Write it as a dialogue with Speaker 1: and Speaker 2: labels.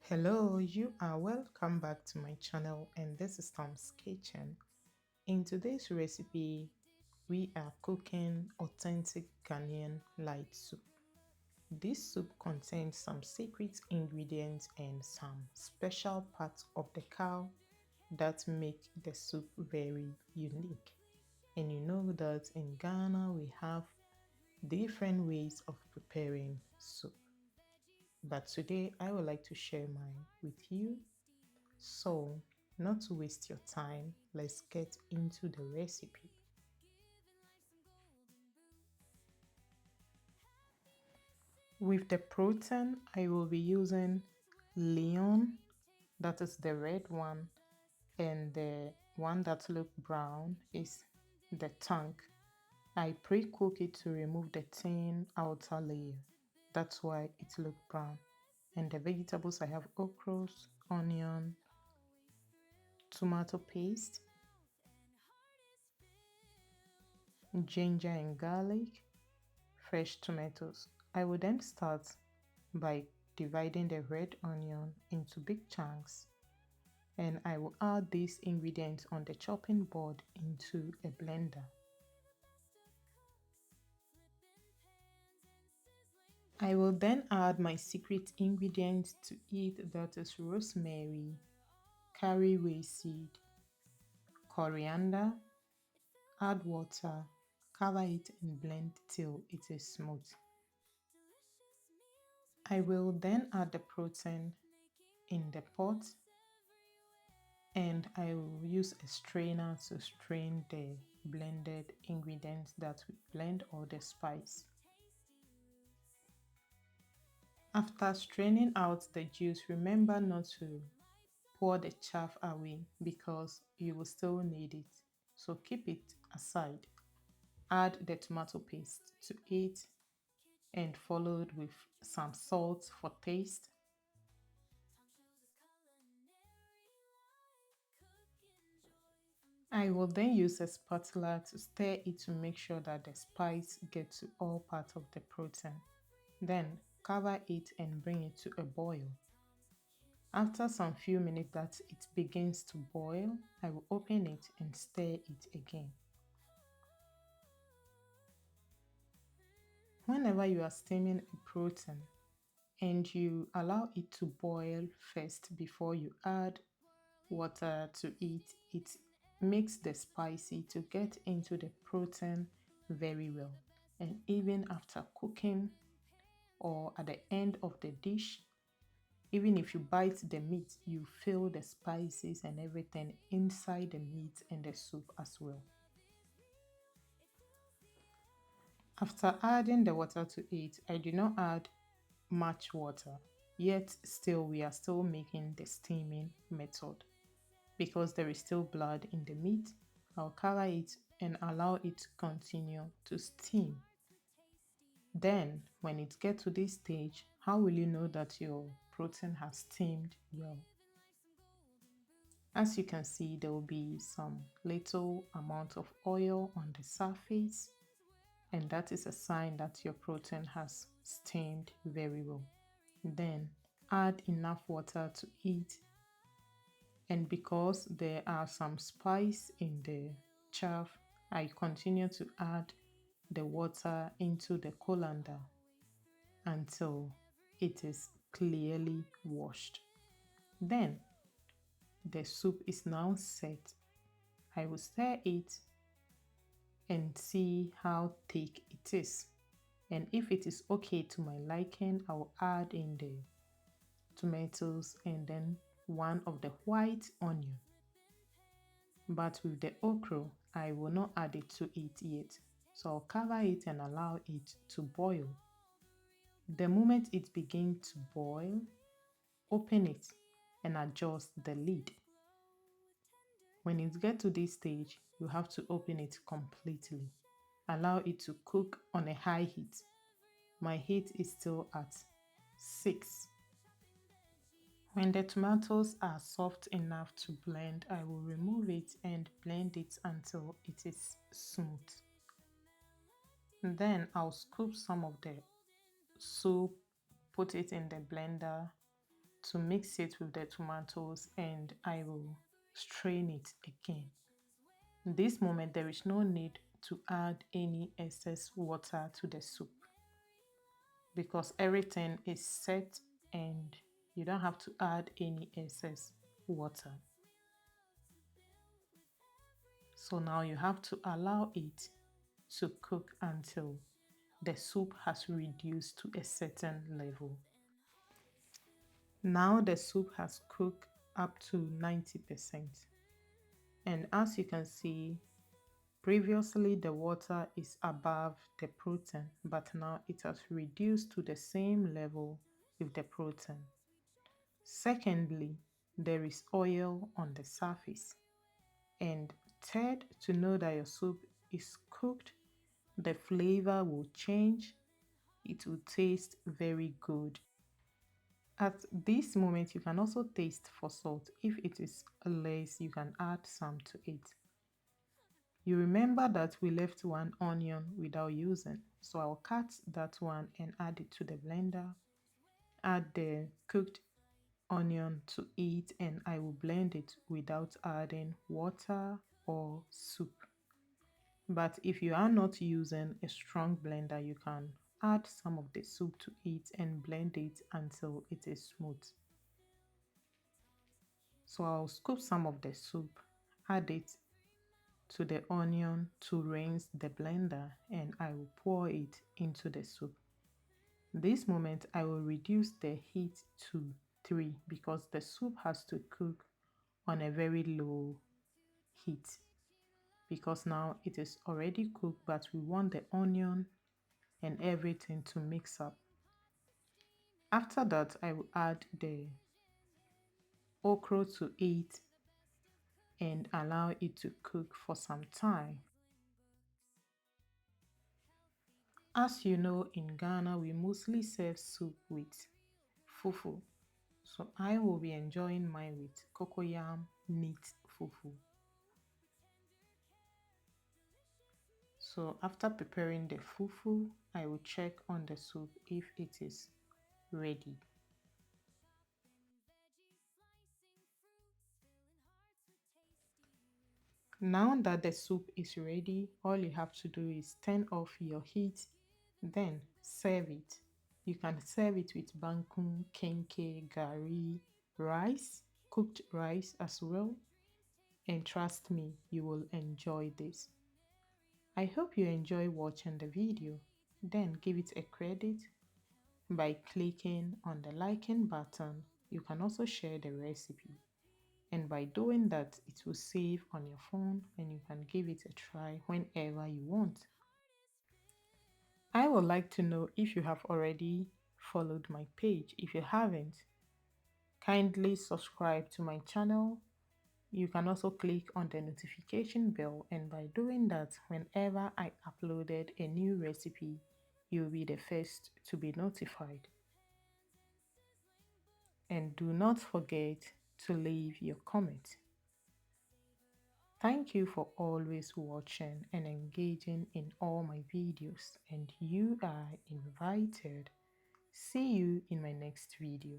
Speaker 1: Hello, you are welcome back to my channel, and this is Tom's Kitchen. In today's recipe, we are cooking authentic Ghanaian light soup. This soup contains some secret ingredients and some special parts of the cow that make the soup very unique. And you know that in Ghana we have different ways of preparing soup. But today I would like to share mine with you. So, not to waste your time, let's get into the recipe. With the protein, I will be using loin, that is the red one, and the one that looks brown is the tongue. I pre-cook it to remove the thin outer layer. That's why it looks brown. And the vegetables I have okros, onion, tomato paste, ginger and garlic, fresh tomatoes. I will then start by dividing the red onion into big chunks, and I will add these ingredients on the chopping board into a blender. I will then add my secret ingredient to it, that is rosemary, caraway seed, coriander, add water, cover it and blend till it is smooth. I will then add the protein in the pot, and I will use a strainer to strain the blended ingredients that we blend all the spice. After straining out the juice, remember not to pour the chaff away because you will still need it. So keep it aside. Add the tomato paste to it and followed with some salt for taste. I will then use a spatula to stir it to make sure that the spice gets to all parts of the protein. Then cover it and bring it to a boil. After some few minutes that it begins to boil, I will open it and stir it again. Whenever you are steaming a protein and you allow it to boil first before you add water to it, it makes the spicy to get into the protein very well. And even after cooking or at the end of the dish, even if you bite the meat, you feel the spices and everything inside the meat and the soup as well. After adding the water to it, I do not add much water, yet still we are still making the steaming method. Because there is still blood in the meat, I'll cover it and allow it to continue to steam. Then, when it gets to this stage, how will you know that your protein has steamed well? As you can see, there will be some little amount of oil on the surface, and that is a sign that your protein has steamed very well. Then add enough water to it, and because there are some spice in the chaff, I continue to add the water into the colander until it is clearly washed. Then the soup is now set. I will stir it and see how thick it is. And if it is okay to my liking, I will add in the tomatoes and then one of the white onion. But with the okro, I will not add it to it yet. So I'll cover it and allow it to boil. The moment it begins to boil, open it and adjust the lid. When it gets to this stage, you have to open it completely. Allow it to cook on a high heat. My heat is still at 6. When the tomatoes are soft enough to blend, I will remove it and blend it until it is smooth. Then I'll scoop some of the soup, put it in the blender to mix it with the tomatoes and I will strain it again. In this moment, there is no need to add any excess water to the soup because everything is set and you don't have to add any excess water. So now you have to allow it to cook until the soup has reduced to a certain level. Now the soup has cooked up to 90%. And as you can see, previously the water is above the protein, but now it has reduced to the same level with the protein. Secondly, there is oil on the surface. And third, to know that your soup is cooked, the flavor will change. It will taste very good. At this moment, you can also taste for salt. If it is less, you can add some to it. You remember that we left one onion without using, so I'll cut that one and add it to the blender. Add the cooked onion to it and I will blend it without adding water or soup. But if you are not using a strong blender, you can add some of the soup to it and blend it until it is smooth. So I'll scoop some of the soup, add it to the onion to rinse the blender, and I will pour it into the soup. This moment I will reduce the heat to 3 because the soup has to cook on a very low heat because now it is already cooked, but we want the onion and everything to mix up. After that, I will add the okro to it and allow it to cook for some time. As you know, in Ghana, we mostly serve soup with fufu. So I will be enjoying mine with cocoyam meat fufu. So after preparing the fufu, I will check on the soup if it is ready. Now that the soup is ready, all you have to do is turn off your heat, then serve it. You can serve it with bangkun, kenke, gari, rice, cooked rice as well. And trust me, you will enjoy this. I hope you enjoy watching the video. Then give it a credit by clicking on the liking button. You can also share the recipe. And by doing that, it will save on your phone and you can give it a try whenever you want. I would like to know if you have already followed my page. If you haven't, kindly subscribe to my channel. You can also click on the notification bell, and by doing that, whenever I uploaded a new recipe, you'll be the first to be notified. And do not forget to leave your comment. Thank you for always watching and engaging in all my videos, and you are invited. See you in my next video.